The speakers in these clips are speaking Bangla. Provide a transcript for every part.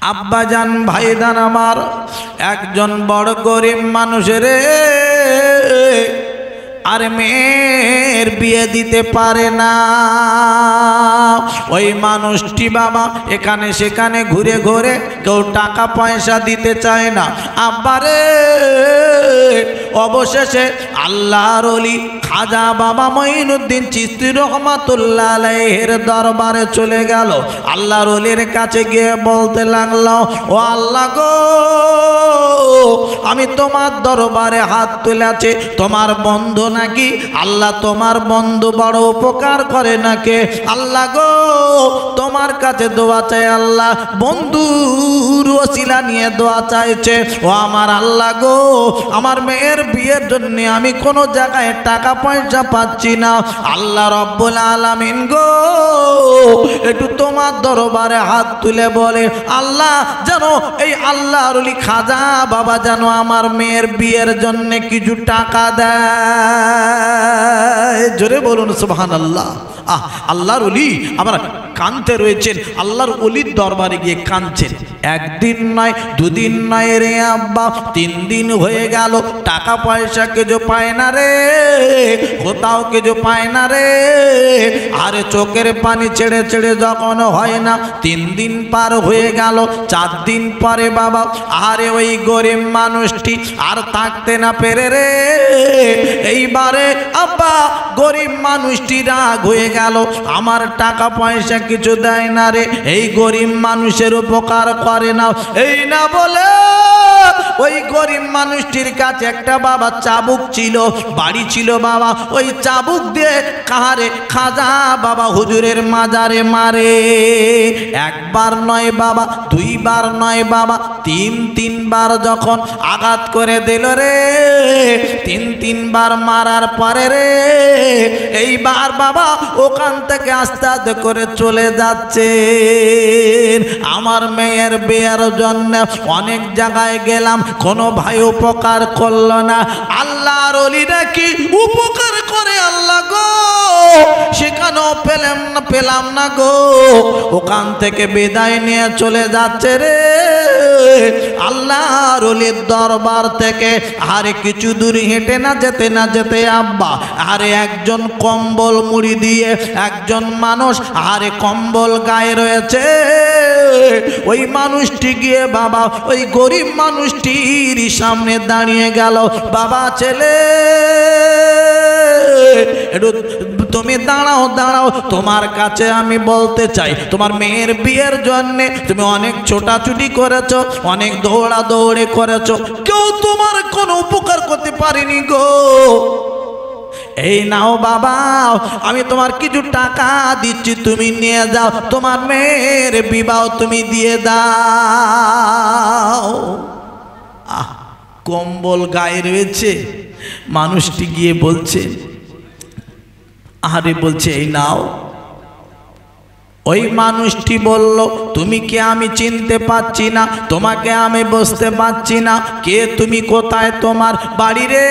আব্বাজান ভাইদান আমার, একজন বড় গরিব মানুষের আর মেয়ের বিয়ে দিতে পারে না। ওই মানুষটি বাবা এখানে সেখানে ঘুরে ঘুরে, কেউ টাকা পয়সা দিতে চায় না। আব্বারে অবশেষে আল্লাহর ওলি খাজা বাবা মঈনুদ্দিন চিশতি রহমাতুল্লাহ আলাইহির দরবারে চলে গেল। আল্লাহর ওলির কাছে গিয়ে বলতে লাগলো, ও আল্লাহ গো, আমি তোমার দরবারে হাত তুলেছি, তোমার বন্ধু নাকি? আল্লাহ তোমার বন্ধু বড় উপকার করে নাকি? আল্লাহ গো, তোমার কাছে দোয়া চাই। আল্লাহ বন্ধুর ওসিলা নিয়ে দোয়া চাইছে। ও আমার আল্লাহ গো, আমার মেয়ের বিয়ের জন্য আমি কোনো জায়গায় টাকা পয়সা পাচ্ছি না। আল্লাহ রব্বুল আলামিন গো, একটু তোমার দরবারে হাত তুলে বলে, আল্লাহ যেন এই আল্লাহর ওলি খাজা বাবা যেন আমার মেয়ের বিয়ের জন্য কিছু টাকা দেয়। জোরে বলুন সুবহানাল্লাহ। আল্লাহর ওলি আমার কানতে রয়েছেন, আল্লাহর ওলির দরবারে গিয়ে কাঁদছেন। একদিন নয়, দুদিন নয় রে আব্বা, 3 দিন হয়ে গেল, টাকা পয়সা কিছু পায় না রে, কোথাও কিছু পায় না রে। আরে চোখের পানি ছেড়ে ছেড়ে যখন হয় না, 3 দিন পার হয়ে গেল, 4 দিন পরে বাবা আরে ওই গরিব মানুষটি আর থাকতে না পেরে রে, এইবারে আব্বা গরিব মানুষটি রাগ হয়ে গেল, আমার টাকা পয়সা কিছু দেয় না রে, এই গরিব মানুষের উপকার করে না। এই না বলে ওই গরিব মানুষটির কাছে একটা বাবা চাবুক ছিল, বাড়ি ছিল বাবা, ওই চাবুক দিয়ে কাহারে খাজা বাবা হুজুরের মাজারে মারে। একবার নয় বাবা, 2 বার নয় বাবা, 3 বার যখন আঘাত করে দিল রে, 3 বার মারার পরে রে, এইবার বাবা ওখান থেকে আস্তে আস্তে করে চলে যাচ্ছে। আমার মেয়ের বিয়ের জন্য অনেক জায়গায় গেলাম, কোনো ভাই উপকার করলো না। আল্লাহর ওলি নাকি উপকার করে আল্লাহ গো, সেখানেও পেলাম না গো। ওখান থেকে বিদায় নিয়ে চলে যাচ্ছে রে। আল্লাহর ওলির দরবার থেকে আরে কিছু দূর হেঁটে না যেতে আব্বা আরে একজন কম্বল মুড়ি দিয়ে একজন মানুষ আরে কম্বল গায়ে রয়েছে। ওই মানুষটি গিয়ে বাবা ওই গরিব মানুষটির সামনে দাঁড়িয়ে গেল, বাবা ছেলে তুমি দাঁড়াও, তোমার কাছে আমি বলতে চাই, তোমার মেয়ের বিয়ের জন্যে তুমি অনেক ছোটাছুটি করেছো, অনেক দৌড়াদৌড়ি করেছো, কেউ তোমার কোনো উপকার করতে পারেনি গো। এই নাও বাবা, আমি তোমার কিছু টাকা দিচ্ছি, তুমি নিয়ে যাও, তোমার মেয়ের বিবাহ তুমি দিয়ে দাও। কম্বল গায়ে রয়েছে, মানুষটি গিয়ে বলছে, আরে বলছে এই নাও। ওই মানুষটি বলল, তুমি কে আমি চিনতে পাচ্ছি না, তোমাকে আমি বুঝতে পাচ্ছি না, কে তুমি, কোথায় তোমার বাড়ি রে,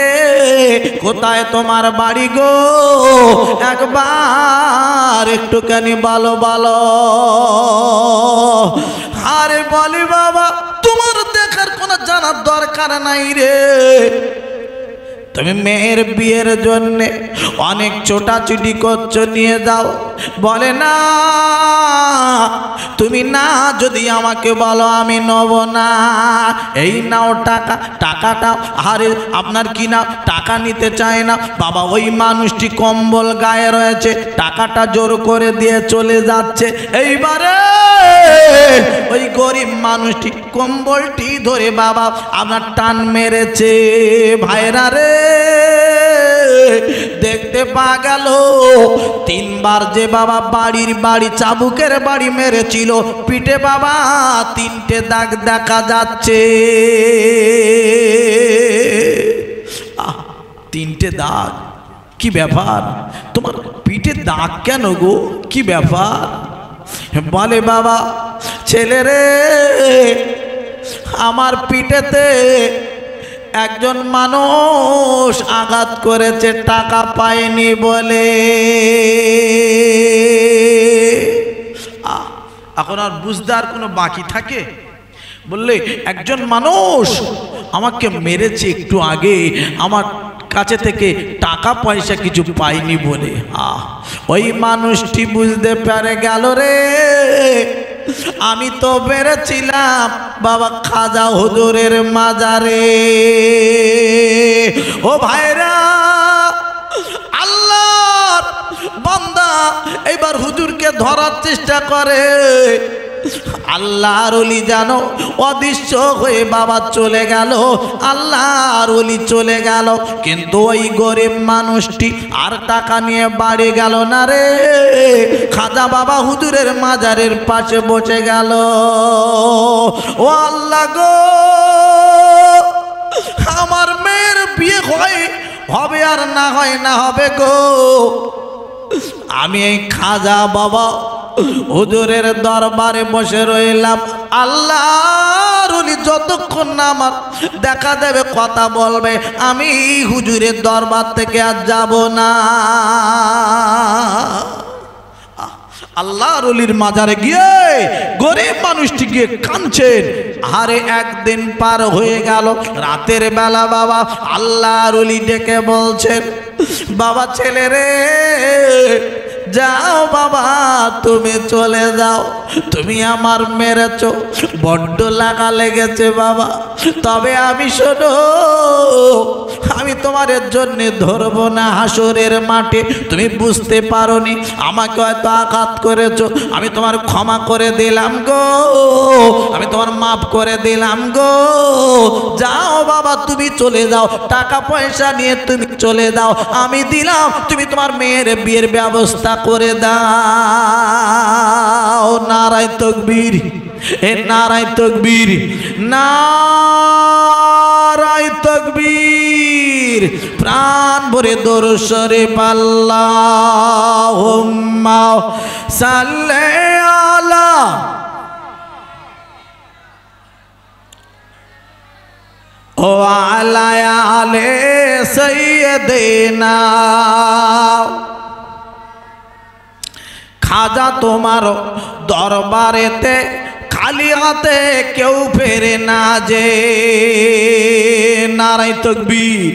কোথায় তোমার বাড়ি গো, একবার একটুখানি বলো। আরে বলি বাবা তোমার দেখার কোনো জানার দরকার নাই রে, তুমি মেয়ের বিয়ের জন্য অনেক ছোটাছুটি করছো, নিয়ে যাও। বলে না, তুমি না যদি আমাকে বলো আমি নেব না। এই নাও টাকাটা আরে আপনার কি না, টাকা নিতে চায় না বাবা। ওই মানুষটি কম্বল গায়ে রয়েছে, টাকাটা জোর করে দিয়ে চলে যাচ্ছে। এইবারে ওই গরিব মানুষটি কম্বলটি ধরে বাবা আপনার টান মেরেছে। ভাইরা রে, দেখতে পা গেল 3 বার যে বাবা বাড়ি চাবুকের বাড়ি মেরেছিল, পিঠে বাবা 3টে দাগ দেখা যাচ্ছে। 3টে দাগ, কি ব্যাপার, তোমার পিঠে দাগ কেন গো, কি ব্যাপার? বলে বাবা ছেলে রে, আমার পিঠেতে একজন মানুষ আঘাত করেছে, টাকা পায়নি বলে। এখন আর বুঝতে আর কোনো বাকি থাকে? বললে একজন মানুষ আমাকে মেরেছে একটু আগে, আমার কাছে থেকে টাকা পয়সা কিছু পাইনি বলে। ওই মানুষটি বুঝতে পারে গেল রে, আমি তো বেড়েছিলাম বাবা খাজা হুজুরের মাজারে। ও ভাইরা, আল্লাহর বান্দা এবার হুজুরকে ধরার চেষ্টা করে। আল্লাহর ওলি জানো অদৃশ্য হয়ে বাবা চলে গেল, আল্লাহর ওলি চলে গেল, কিন্তু ওই গরিব মানুষটি আর টাকা নিয়ে বাড়ি গেল না রে, খাজা বাবা হুজুরের মাজারের পাশে বসে গেল। ও আল্লাহ গো, আমার মেয়ের বিয়ে হবে আর না হয় না হবে গো, আমি এই খাজা বাবা হুজুরের দরবারে বসে রইলাম। আল্লাহর ওলি যতক্ষণ না আমার দেখা দেবে, কথা বলবে, আমি হুজুরের দরবার থেকে আর যাব না। আল্লাহর ওলির মাজারে গিয়ে গরিব মানুষটি গিয়ে কাঁদছেন। আরে একদিন পার হয়ে গেল, রাতের বেলা বাবা আল্লাহর ওলি ডেকে বলছেন, বাবা ছেলে রে, যাও বাবা, তুমি চলে যাও, তুমি আমার মেরেছ, বড্ড লাগা লেগেছে বাবা, তবে আমি শোনো, আমি তোমার জন্য ধরবো না হাসরের মাঠে, তুমি বুঝতে পারোনি, আমাকে হয়তো আঘাত করেছো, আমি তোমার ক্ষমা করে দিলাম গো, আমি তোমার মাফ করে দিলাম গো, যাও বাবা তুমি চলে যাও, টাকা পয়সা নিয়ে তুমি চলে যাও, আমি দিলাম, তুমি তোমার মেয়ের বিয়ের ব্যবস্থা করে দাও। নারায়ে তাকবীর, এ নারায়ে তাকবীর, নারায়ে তাকবীর, প্রাণ ভরে দরুদ শরীফ, আল্লাহুম্মা সাল্লি আলা ও আলা আলে সাইয়্যিদিনা। খাজা তোমার দরবারেতে খালি হাতে কেউ ফেরে না যে। নারায়ে তাকবীর।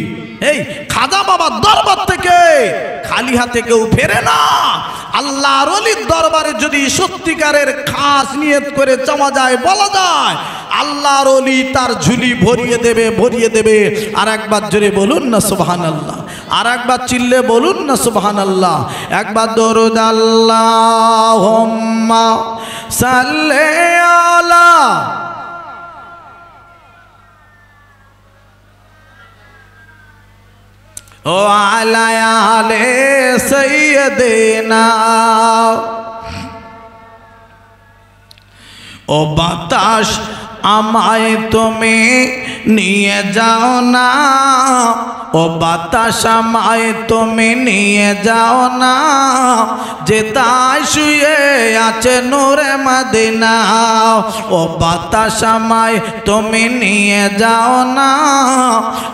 এই খাজা বাবার দরবার থেকে খালি হাতে কেউ ফেরে না। আল্লাহর ওলির দরবারে যদি সত্যিকারের খাস নিয়ত করে চাওয়া যায়, বলা যায়, আল্লাহর ওলি তার ঝুলি ভরিয়ে দেবে, ভরিয়ে দেবে। আর একবার জোরে বলুন না সুবহানাল্লাহ, আর একবার চিল্লে বলুন না সুবহানাল্লাহ, একবার দরুদ আল্লাহুম্মা সাল্লি আলা ও আলা আলে সাইয়্যিদিনা। ও বাতাস আমায় তুমি নিয়ে যাও না, ও বাতাস আমায় তুমি নিয়ে যাও না, যে তাই শুয়ে আছে নূরে মদিনা। ও বাতাস আমায় তুমি নিয়ে যাও না,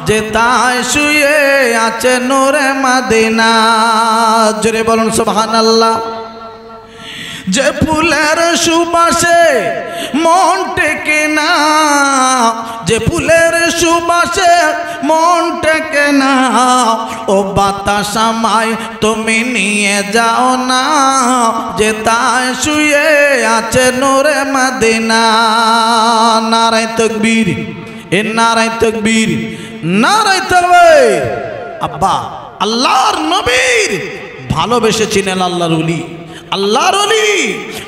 যে তাই শুয়ে আছে নূরে মদিনা। জোরে বলুন সুবহানাল্লাহ। যে ফুলের সুবাসে মন টেকে না, যে ফুলের সুবাসে মন টেকে না, ও বাতাস আমায় তুমি নিয়ে যাও না, যে তাই শুয়ে আছে নূরে মদিনা। নারায়ে তাকবীর, এ নারায়ে তাকবীর, নারায়ে তাকবীর। আব্বা আল্লাহর নবীর ভালোবেসেছিলেন আল্লাহর ওলি, আল্লাহর ওলি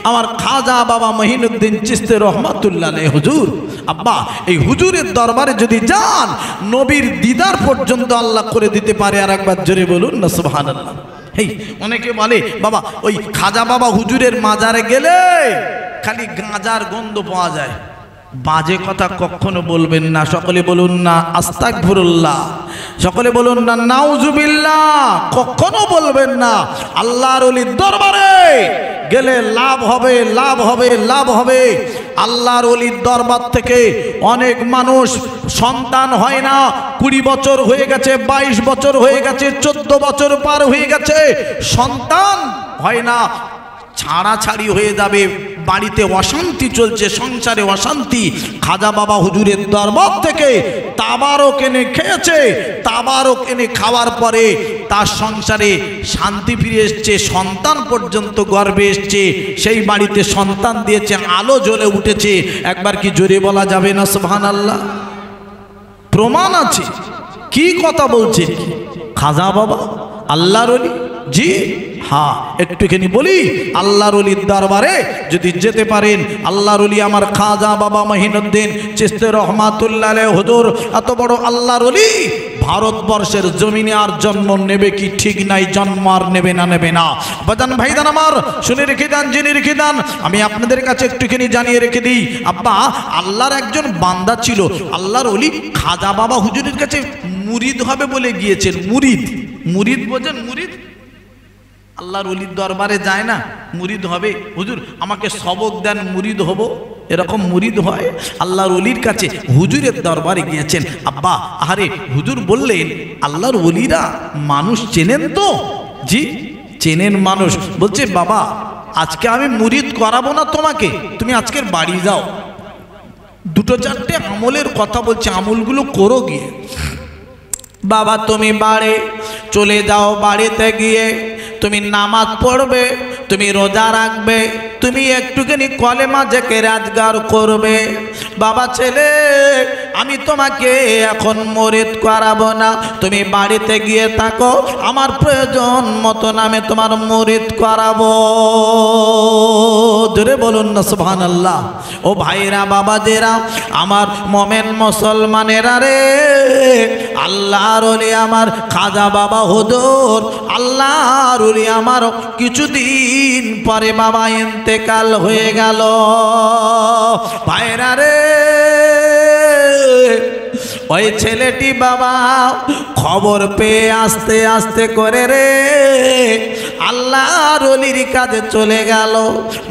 আমার খাজা বাবা মঈনুদ্দিন চিশতি রহমাতুল্লাহ আলাইহি হুজুর। আব্বা এই হুজুরের দরবারে যদি যান, নবীর দিদার পর্যন্ত আল্লাহ করে দিতে পারে। আর একবার জোরে বলুন না সুবহানাল্লাহ। এই অনেকে বলে বাবা ওই খাজা বাবা হুজুরের মাজারে গেলে খালি গাঁজার গন্ধ পাওয়া যায়। বাজে কথা কখনো বলবেন না। সকলে বলুন না আস্তাগফিরুল্লাহ, সকলে বলুন না নাউজুবিল্লাহ। কখনো বলবেন না। আল্লাহর ওলির দরবারে গেলে লাভ হবে, লাভ হবে, লাভ হবে। আল্লাহর ওলির দরবার থেকে অনেক মানুষ সন্তান হয় না, 20 বছর হয়ে গেছে, 22 বছর হয়ে গেছে, 14 বছর পার হয়ে গেছে, সন্তান হয় না, ছাড়াছাড়ি হয়ে যাবে, বাড়িতে অশান্তি চলছে, সংসারে অশান্তি। খাজা বাবা হুজুরের দরবার থেকে তাবারক এনে খেয়েছে, তাবারক এনে খাওয়ার পরে তার সংসারে শান্তি ফিরে এসছে, সন্তান পর্যন্ত গর্ভে এসছে, সেই বাড়িতে সন্তান দিয়েছে, আলো জ্বলে উঠেছে। একবার কি জোরে বলা যাবে না সুবহানাল্লাহ? প্রমাণ আছে। কি কথা বলছে খাজা বাবা আল্লাহর ওলি? জি হ্যাঁ, একটুখানি বলি, আল্লাহর ওলির দরবারে যদি যেতে পারেন, আল্লাহর ওলি আমার খাজা বাবা মঈনুদ্দিন চিশতি রহমাতুল্লাহ আলাইহি হুজুর এত বড় আল্লাহর ওলি, ভারতবর্ষের জমিনে আর জন্ম নেবে কি ঠিক নাই, জন্ম আর নেবে না, নেবে না। বাজান ভাইদান আমার শুনে রেখে দেন, জেনে রেখে দেন, আমি আপনাদের কাছে একটুখানি জানিয়ে রেখে দিই। আব্বা আল্লাহর একজন বান্দা ছিল, আল্লাহর ওলি খাজা বাবা হুজুরের কাছে মুরিদ হবে বলে গিয়েছেন। মুরিদ, মুরিদ বোঝেন? মুরিদ আল্লাহর ওলির দরবারে যায় না, মুরিদ হবে, হুজুর আমাকে সবক দেন, মুরিদ হব, এরকম মুরিদ হয়। আল্লাহর ওলির কাছে হুজুরের দরবারে গিয়েছেন। আব্বা আরে হুজুর বললেন আল্লাহর ওলিরা মানুষ চেনেন তো? জি চেনেন মানুষ। বলছে বাবা আজকে আমি মুরিদ করাবো না তোমাকে, তুমি আজকের বাড়ি যাও, দুটো চারটে আমলের কথা বলছে, আমলগুলো করো গিয়ে। বাবা তুমি বাড়ি চলে যাও, বাড়িতে গিয়ে তুমি নামাজ পড়বে, তুমি রোজা রাখবে, তুমি একটুখানি কলেমা জিকির আজগার করবে। বাবা ছেলে আমি তোমাকে এখন মুরিদ করাবো না, তুমি বাড়িতে গিয়ে থাকো, আমার প্রয়োজন মতো নামে তোমার মুরিদ করাবো। জোরে বলুন না সুবহানাল্লাহ। ও ভাইরা বাবাদেরা আমার মোমেন মুসলমানেরা রে, আল্লাহর ওলি আমার খাজা বাবা হুজুর, আল্লাহর ওলি আমার কিছুদিন পরে বাবা ইন্তেকাল হয়ে গেল। ভাইরা রে ওই ছেলেটি বাবা খবর পেয়ে আস্তে আস্তে করে রে আল্লাহর ওলির কাছে চলে গেল।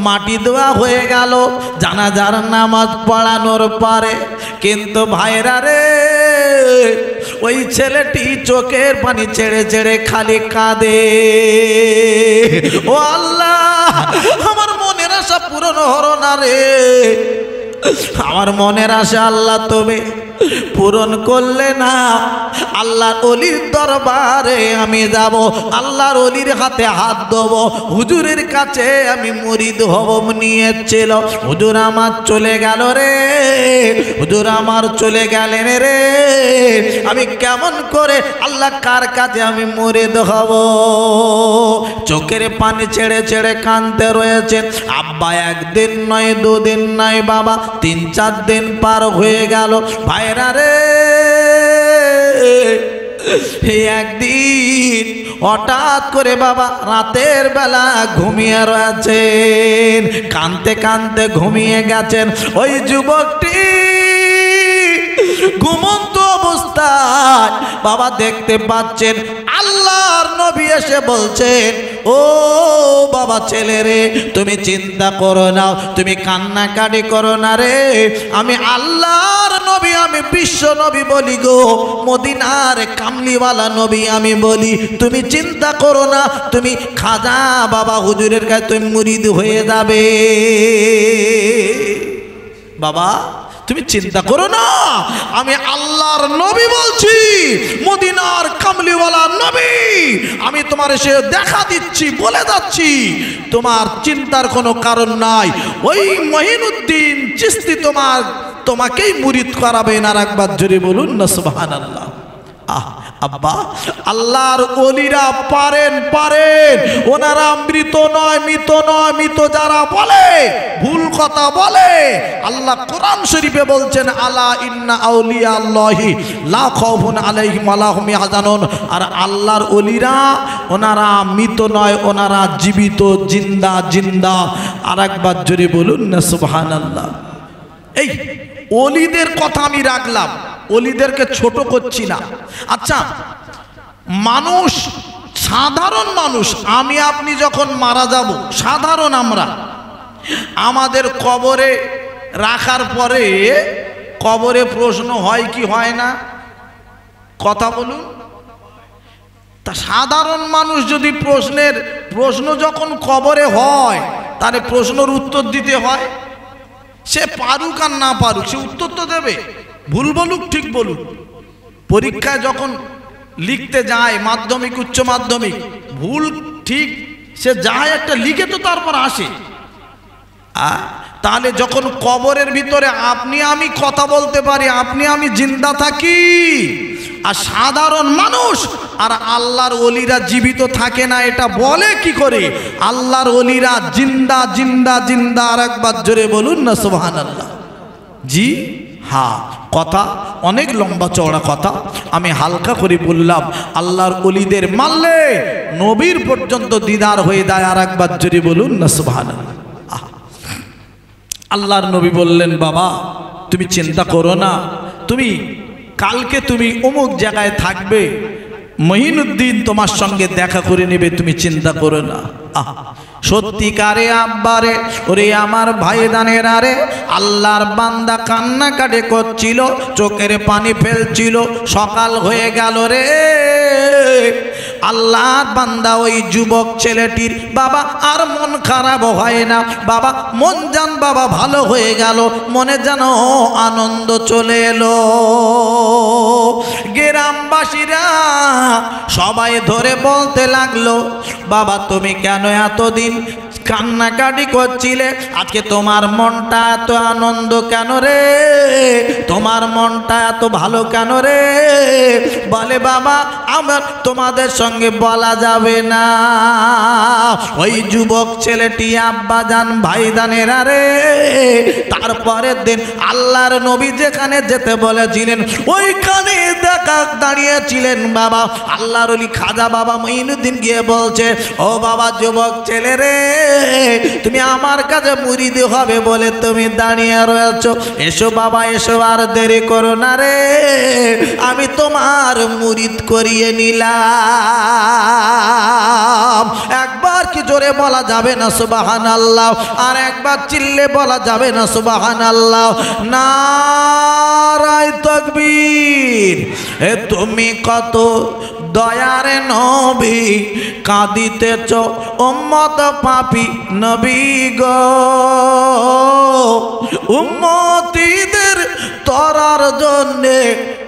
মাটি দেওয়া হয়ে গেল, জানাজার নামাজ পড়ানোর পরে। কিন্তু ভাইরা রে ওই ছেলেটি চোখের পানি ছেড়ে ছেড়ে খালি কাঁদে, ও আল্লাহ আমার মনের আশা পূরণ হলো না রে, আমার মনের আশা আল্লাহ তবে পূরণ করলে না। আল্লাহর ওলির দরবারে আমি যাব, আল্লাহর ওলির হাতে হাত দেব, হুজুরের কাছে আমি মুরিদ হব নিয়েছিল। হুজুর আমার চলে গেল রে, হুজুর আমার চলে গেলেন রে, আমি কেমন করে আল্লাহ কার কাছে আমি মুরিদ হব? চোখের পানি ছেড়ে ছেড়ে কাঁদতে রয়েছেন। আব্বা একদিন নয়, দুদিন নয় বাবা, 3-4 দিন পার হয়ে গেল। ভাইরা রে একদিন হঠাৎ করে বাবা রাতের বেলা ঘুমিয়ে রয়েছেন, কাঁদতে কাঁদতে ঘুমিয়ে গেছেন। ওই যুবকটি ঘুমন্ত অবস্থায় বাবা দেখতে পাচ্ছেন আল্লাহর নবী এসে বলছেন, ও বাবা ছেলে রে তুমি চিন্তা করো না, তুমি কান্নাকাটি করো না রে, আমি আল্লাহর নবী, আমি বিশ্ব নবী বলি গো, মদিনার কামলিওয়ালা নবী আমি বলি, তুমি চিন্তা করো না, তুমি খাজা বাবা হুজুরের কাছে তুমি মুরিদ হয়ে যাবে। বাবা তুমি চিন্তা করো না, আমি আল্লাহর নবী বলছি, মদিনার কামলিওয়ালা নবী, আমি তোমার এসে দেখা দিচ্ছি, বলে যাচ্ছি, তোমার চিন্তার কোনো কারণ নাই। ওই মঈনুদ্দিন চিশতি তোমাকেই মুরিদ করাবেন। আর একবার জোরে বলুন না সুবহানাল্লাহ। আব্বা আল্লাহর ওলিরা পারেন, ওনারা মৃত নয়, মৃত নয়, মৃত যারা বলে ভুল কথা বলে। আল্লাহ কোরআন শরীফে বলছেন আলা ইন্না আউলিয়া আল্লাহি লা খাউফুন আলাইহিম ওয়া লা হুম ইয়াহজানুন। আর আল্লাহর ওলিরা ওনারা মৃত নয়, ওনারা জীবিত, জিন্দা জিন্দা। আর একবার জোরে বলুন না সুবহানাল্লাহ। এই ওলিদের কথা আমি রাখলাম, ওলিদেরকে ছোট করছি না। আচ্ছা মানুষ, সাধারণ মানুষ, আমি আপনি যখন মারা যাব, সাধারণ আমরা, আমাদের কবরে রাখার পরে কবরে প্রশ্ন হয় কি হয় না? কথা বলুন। তা সাধারণ মানুষ যদি প্রশ্ন যখন কবরে হয়, তাহলে প্রশ্নের উত্তর দিতে হয়। সে পারুক আর না পারুক, সে উত্তর তো দেবে, ভুল বলুক ঠিক বলুক। পরীক্ষায় যখন লিখতে যায়, মাধ্যমিক উচ্চ মাধ্যমিক, ভুল ঠিক সে যায় একটা লিখে তো তারপর আসে। তাহলে যখন কবরের ভিতরে আপনি আমি কথা বলতে পারি, আপনি আমি জিন্দা থাকি, আর সাধারণ মানুষ আর আল্লাহর ওলিরা জীবিত থাকে না, এটা বলে কি করে? আল্লাহর ওলিরা জিন্দা জিন্দা জিন্দা। আর একবার জোরে বলুন না সুবহানাল্লাহ। জি হ্যাঁ, কথা অনেক লম্বা চওড়া কথা, আমি হালকা করে বললাম। আল্লাহর ওলিদের মানলে নবীর পর্যন্ত দিদার হয়ে যায়। আর একবার জোরে বলুন না সুবহানাল্লাহ। আল্লাহর নবী বললেন, বাবা তুমি চিন্তা করো না, তুমি কালকে তুমি অমুক জায়গায় থাকবে, মঈনুদ্দিন তোমার সঙ্গে দেখা করে নেবে, তুমি চিন্তা করো না। সত্যিকারে আব্বারে, ওরে আমার ভাইদানের, আরে আল্লাহর বান্দা কান্নাকাটি করছিল, চোখের পানি ফেলছিল। সকাল হয়ে গেল রে, আল্লাহর বান্দা ওই যুবক ছেলেটির বাবা আর মন খারাপ হয় না, বাবা মন জান বাবা ভালো হয়ে গেল, মনে যেন আনন্দ চলে এলো। গ্রামবাসীরা সবাই ধরে বলতে লাগলো, বাবা তুমি কেন এতদিন কান্নাকাটি করছিলে? আজকে তোমার মনটা এত আনন্দ কেন রে? তোমার মনটা এত ভালো কেন রে? বলে, বাবা আমার তোমাদের সঙ্গে বলা যাবে না। ওই যুবক ছেলেটি আব্বাজান ভাইদানেরা রে, তারপরের দিন আল্লাহর নবী যেখানে যেতে বলেছিলেন ওইখানে দেখা দাঁড়িয়েছিলেন বাবা আল্লাহর ওলি খাজা বাবা মঈনুদ্দিন গিয়ে বলছে, ও বাবা যুবক ছেলে রে, তুমি আমার কাছে মুরিদ হবে বলে তুমি দাঁড়িয়ে রয়েছো, এসো বাবা এসো, আর দেরি করো না রে, আমি তোমার মুরিদ করিয়ে নিলাম। একবার কি জোরে বলা যাবে না সুবহানাল্লাহ? আর একবার চিল্লে বলা যাবে না সুবহানাল্লাহ? নারায়ে তাকবীর। এ তুমি কত দয়ার নবী, কাঁদিতেছ উম্মত পাপী নবী গো, উম্মতীদের তরার জন্যে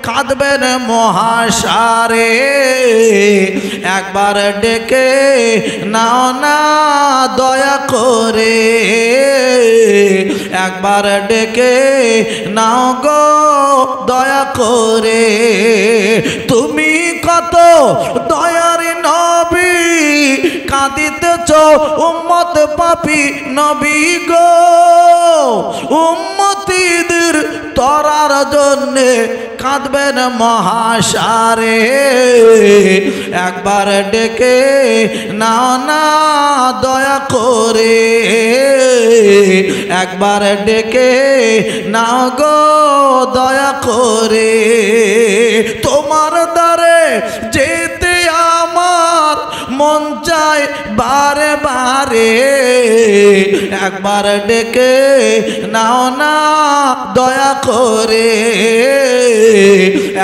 কাঁদবেন মহাসারে, একবার ডেকে নাও না দয়া করে, একবার ডেকে নাও গো দয়া করে। তুমি কত দয়ার নবী, কাঁদিতেছ উম্মত পাপী নবী গো, উম্মতীদের তরার জন্যে কাঁদবেন মহাসারে, একবার ডেকে নাও না দয়া করে, একবার ডেকে নাও গো দয়া করে। তোমার দ্বারে যেতে আমার মন চায় বারে বারে, একবার ডেকে নাও না দয়া করে,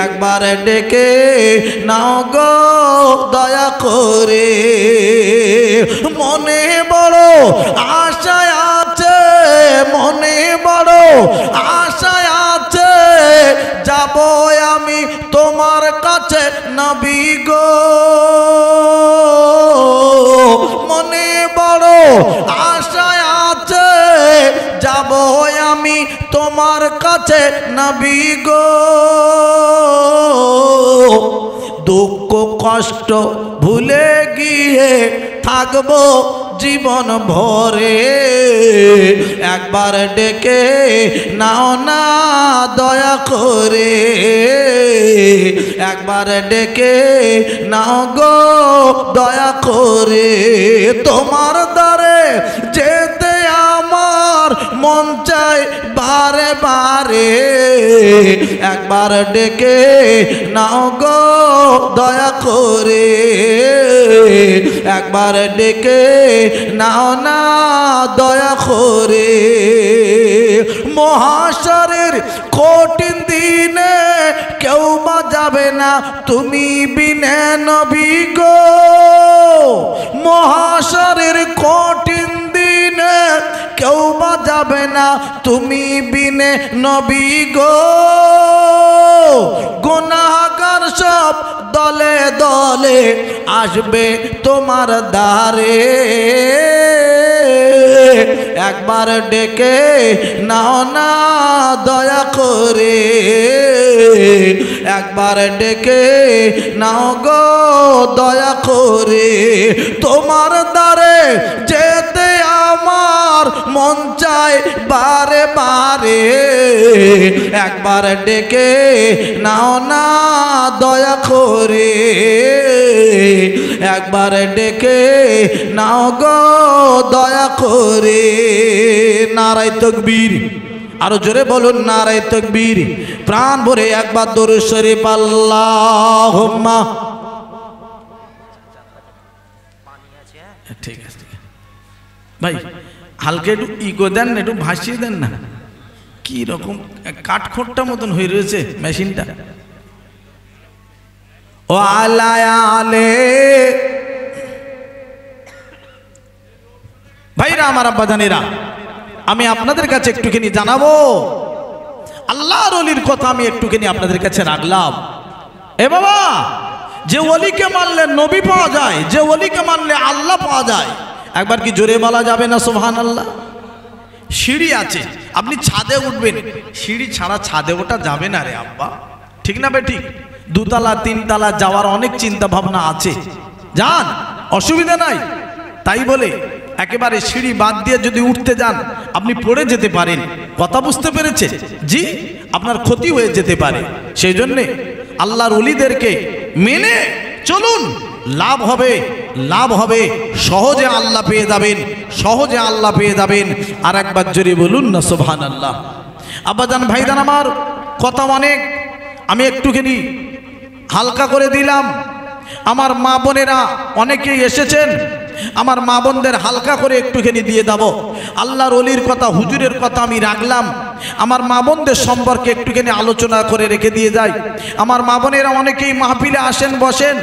একবার ডেকে নাও গো দয়া করে। মনে বড় আশায় আছে, মনে বড় আশায় আছে, যাব আমি তোমার কাছে নবী গো, মনে বড় আশায় আছে, যাব আমি তোমার কাছে নবী গো। দুঃখ কষ্ট ভুলে গিয়ে থাকবো জীবন ভরে, একবার ডেকে নাও না দয়া করে, একবার ডেকে নাও গো দয়া করে। তোমার দ্বারে যেতে আমার মন চায় বারে বারে, একবার ডেকে নাও গো দয়া করে, একবার ডেকে নাও না দয়া করে। মহাশরের কঠিন দিনে কেউ বা যাবে না তুমি বিনে নবী গো, মহাশরের কঠিন দিনে বিনে কেউ বাজাবে না, তুমি বিনে নবী গো। গুনাহগার সব দলে দলে আসবে তোমার দ্বারে, একবার ডেকে নাও না দয়া করে, একবার ডেকে নাও গো দয়া করে। তোমার দ্বারে যেতে আমার মন চায় বারে বারে, একবার ডেকে নাও না দয়া করে, একবার ডেকে নাও গো দয়া করে। নারায়ে তাকবীর, আরো জোরে বলুন নারায়ে তাকবীর। প্রাণ ভরে একবার দরুদ শরীফ আল্লাহুম্মা। ঠিক আছে ভাই, হালকা একটু ইগো দেন না, একটু ভাসিয়ে দেন না। কি রকম কাঠখোট্টা মতন হয়ে রয়েছে মেশিনটা। ও আলায়ালে ভাইরা আমার আব্বাজানেরা, আমি আপনাদের কাছে একটুখানি জানাবো, আল্লাহর ওলির কথা আমি একটুখানি আপনাদের কাছে রাখলাম। এ বাবা, যে ওলিকে মানলে নবী পাওয়া যায়, যে ওলিকে মানলে আল্লাহ পাওয়া যায়, একবার কি জোরে বলা যাবে না সুবহানাল্লাহ? সিঁড়ি আছে, আপনি ছাদে উঠবেন, সিঁড়ি ছাড়া ছাদে ওঠা যাবে না রে আব্বা, ঠিক না বে ঠিক? দুতলা তিনতলা যাওয়ার অনেক চিন্তা ভাবনা আছে, যান, অসুবিধা নাই। তাই বলে একেবারে সিঁড়ি বাদ দিয়ে যদি উঠতে যান আপনি পড়ে যেতে পারেন। কথা বুঝতে পেরেছেন? জি, আপনার ক্ষতি হয়ে যেতে পারে। সেই জন্যে আল্লাহর ওলিদেরকে মেনে চলুন, লাভ হবে, লাভ হবে। সহজে আল্লাহ পেয়ে যাবেন, সহজে আল্লাহ পেয়ে যাবেন। আর একবার জোরে বলুন না সুবহানাল্লাহ। আব্বাজান ভাইজান আমার, কথা অনেক, আমি একটুখানি হালকা করে দিলাম। আমার মা বোনেরা অনেকেই এসেছেন, আমার মা বোনদের হালকা করে একটুখানি দিয়ে দেব। আল্লাহর ওলির কথা, হুজুরের কথা আমি রাখলাম, আমার মা বোনদের সম্পর্কে একটুখানি আলোচনা করে রেখে দিয়ে যাই। আমার মা বোনেরা অনেকেই মাহফিলে আসেন, বসেন।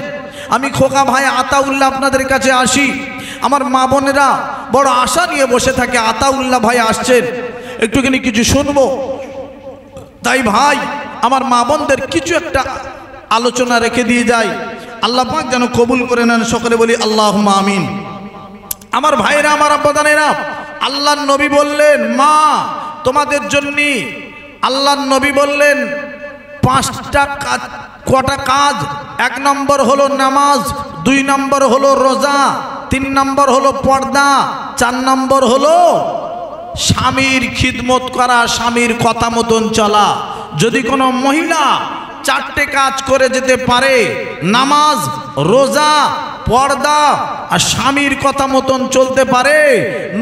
আমি খোকা ভাই আতাউল্লাহ আপনাদের কাছে আসি, আমার মা বোনেরা বড় আশা নিয়ে বসে থাকে, আতাউল্লাহ ভাই আসছেন, একটুখানি কিছু শুনবো। তাই ভাই আমার মা বোনদের কিছু একটা আলোচনা রেখে দিয়ে যাই, আল্লাহ পাক যেন কবুল করে নেন। সকলে বলি আল্লাহুম্মা আমিন। আমার ভাইরা, আমার আব্বাজানেরা, আল্লাহর নবী বললেন, মা তোমাদের জন্য আল্লাহর নবী বললেন পাঁচটা কাজ। কটা কাজ? এক নম্বর হলো নামাজ, দুই নম্বর হলো রোজা, তিন নম্বর হলো পর্দা, চার নম্বর হলো স্বামীর খিদমত করা, স্বামীর কথা মতন চলা। যদি কোনো মহিলা চারটে কাজ করে যেতে পারে, নামাজ, রোজা, পর্দা আর স্বামীর কথা মতন চলতে পারে,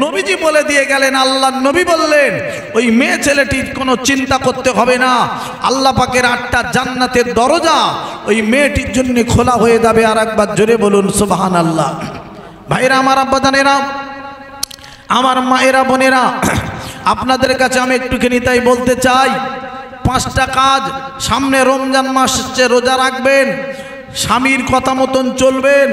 নবীজি বলে দিয়ে গেলেন, আল্লাহ নবী বললেন ওই মেয়ে ছেলেটির কোনো চিন্তা করতে হবে না, আল্লাহ পাকের 8টা জান্নাতের দরজা ওই মেয়েটির জন্য খোলা হয়ে যাবে। আর একবার জোরে বলুন সুবহানাল্লাহ। ভাইরা আমার, আব্বাজানেরা, আমার মায়েরা, বোনেরা, আপনাদের কাছে আমি একটুখানি তাই বলতে চাই, 5টা কাজ। সামনে রমজান মাস হচ্ছে, রোজা রাখবেন, স্বামীর কথা মতন চলবেন,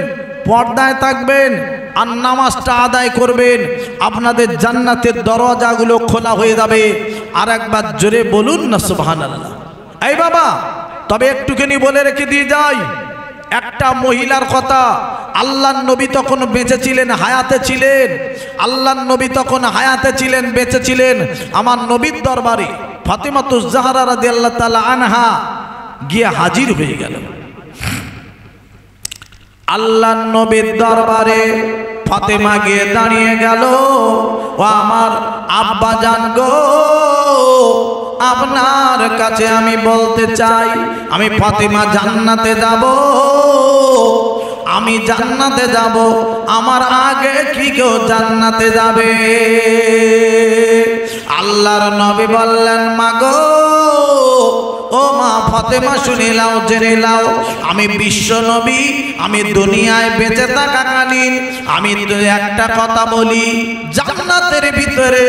পর্দায় থাকবেন আর নামাজটা আদায় করবেন, আপনাদের জান্নাতের দরজাগুলো খোলা হয়ে যাবে। আর একবার জোরে বলুন না সুবহানাল্লাহ। এই বাবা, তবে একটুখানি বলে রেখে দিয়ে যাই, একটা মহিলার কথা। আল্লাহর নবী তখন বেঁচে ছিলেন, হায়াতে ছিলেন। আল্লাহর নবী তখন হায়াতে ছিলেন, বেঁচে ছিলেন। আমার নবীর দরবারে ফাতেমাতুজ জাহরা রাদিয়াল্লাহু তাআলা আনহা গিয়ে হাজির হয়ে গেল। আল্লাহর নবীর দরবারে ফাতেমা গিয়ে দাঁড়িয়ে গেল, ও আমার আব্বা জান গো, আপনার কাছে আমি বলতে চাই, আমি ফাতেমা জান্নাতে যাব, আমি জান্নাতে যাব, আমার আগে কি কেউ জান্নাতে যাবে? আল্লাহর নবী বললেন, মা গো, ও মা ফাতেমা, শুনে নাও, জেনে নাও, আমি বিশ্ব নবী, আমি দুনিয়ায় বেঁচে থাকাকালীন আমি তো একটা কথা বলি, জান্নাতের ভিতরে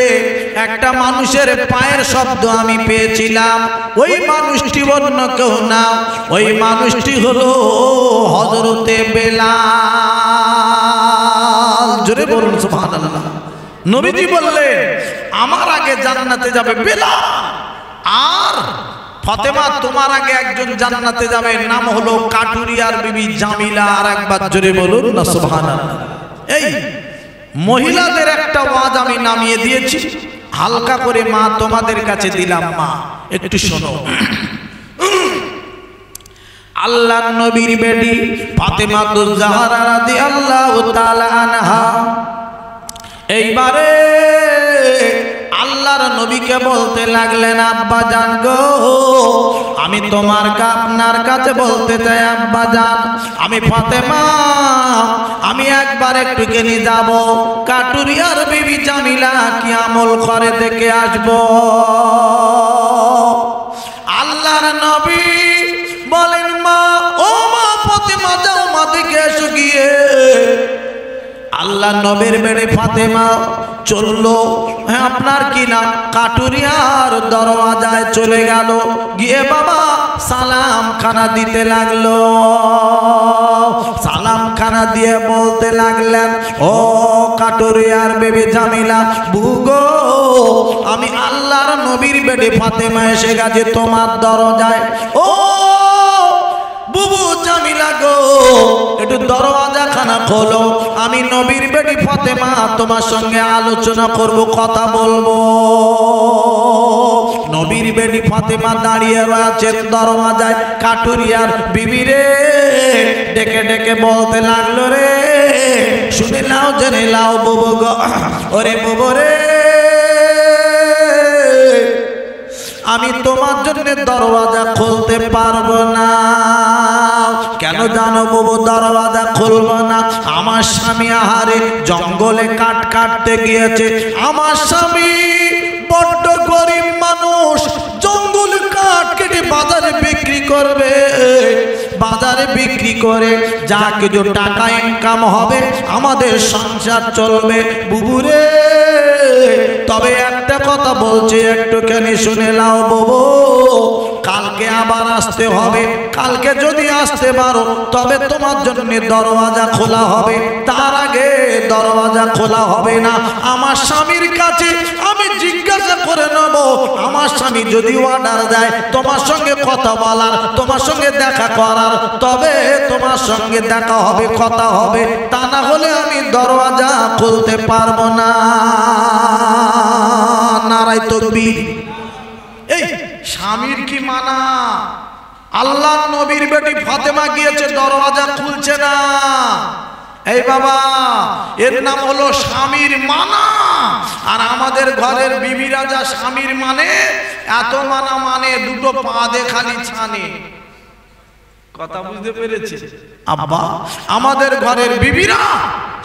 একটা মানুষের পায়ের শব্দ আমি পেয়েছিলাম। ওই মানুষটি অন্য কেউ না, ওই মানুষটি হলো হযরতে বেলাল। জোরে বলুন সুবহানাল্লাহ। নবীজি বললেন আমার আগে জান্নাতে যাবে বেলাল, আর ফাতেমা তোমার আগে একজন জান্নাতে যাবে, নাম হলো কাটুরিয়ার বিবি জামিলা। আর একবার জোরে বলুন না সুবহানাল্লাহ। এই মহিলাদের একটা ওয়াজ আমি নামিয়ে দিয়েছি, হালকা করে মা তোমাদের কাছে দিলাম, মা একটু শোনো। আল্লাহর নবীর বেটি ফাতেমাতুজ জাহরা রাদিয়াল্লাহু তাআলা আনহা এইবারে আল্লাহর নবীকে বলতে লাগলেন, আব্বা জান গো, আমি তোমার আপনার কাছে বলতে চাই আব্বা জান, আমি ফাতেমা, আমি একবার একটুখানি যাব কাটুরিয়ার বিবি জামিলা কি আমল করে দেখে আসবো। আল্লাহর নবী বলেন, মা, ও মা ফাতেমা, যাও মা দেখে এসো গিয়ে। আল্লাহ নবীর বেড়ে ফাতেমা চললো, হ্যাঁ আপনার কি নাম, কাটুরিয়ার দরওয়াজায় চলে গেল, গিয়ে বাবা সালাম খানা দিতে লাগলো। সালাম খানা দিয়ে বলতে লাগলেন, ও কাটুরিয়ার বেবি জামিলা, বুগো, আমি আল্লাহর নবীর বেড়ে ফাতেমা এসে গেছে তোমার দরজায়। ও বুবু জামিলা গো, একটু দরওয়াজা খানা খোলো, আমি নবীর বেটি ফাতেমা তোমার সঙ্গে আলোচনা করব, কথা বলবো। নবীর বেটি ফাতেমা দাঁড়িয়ে রয়েছেন দরওয়াজায়, কাটুরিয়ার বিবি রে ডেকে ডেকে বলতে লাগলো, রে শুনে নাও জেনে নাও বুবু গো, ওরে বুবু রে, আমি তোমার জন্য দরওয়াজা খুলতে পারবো না। কেন জানো বাবু দরওয়াজা খুলবো না? আমার স্বামী আহারে জঙ্গলে কাঠ কাটতে গিয়েছে। আমার স্বামী বড্ড গরিব মানুষ, জঙ্গলে কাঠ কেটে বাজারে বিক্রি করবে, বাজারে বিক্রি করে যা কিছু টাকা ইনকাম হবে আমাদের সংসার চলবে বুবুরে। তবে একটা কথা বলছি, একটুখানি শুনে নাও বাবু, কালকে আবার আসতে হবে, কালকে যদি আসতে পারো তবে তোমার জন্য দরওয়াজা খোলা হবে, তার আগে দরওয়াজা খোলা হবে না। আমার স্বামীর কাছে আমি জিজ্ঞাসা করে নেব, আমার স্বামী যদি অর্ডার দেয় তোমার সঙ্গে কথা বলার, তোমার সঙ্গে দেখা করার, তবে তোমার সঙ্গে দেখা হবে, কথা হবে, তা না হলে আমি দরওয়াজা খুলতে পারবো না। নারায়ে তাকবীর। এই স্বামীর কি মানা? আল্লাহর নবীর বেটি ফাতেমা গিয়েছে, দরওয়াজা খুলছে না। এই বাবা, এর নাম হলো স্বামীর মানা। আর আমাদের ঘরের বিবিরা যা স্বামীর মানে, এত মানা মানে দুটো পা দে খালি ছানে। কথা বুঝতে পেরেছে আব্বা? আমাদের ঘরের বিবিরা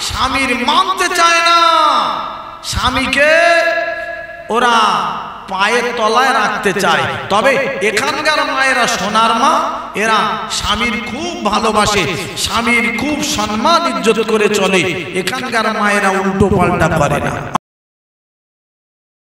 স্বামীর মানতে চায় না, স্বামীকে ওরা পায়ের তলায় রাখতে চায়। তবে এখানকার মায়েরা সোনার মা, এরা স্বামীর খুব ভালোবাসে, স্বামীর খুব সম্মান ইজ্জত করে চলে। এখানকার মায়েরা উল্টো পাল্টা করে না।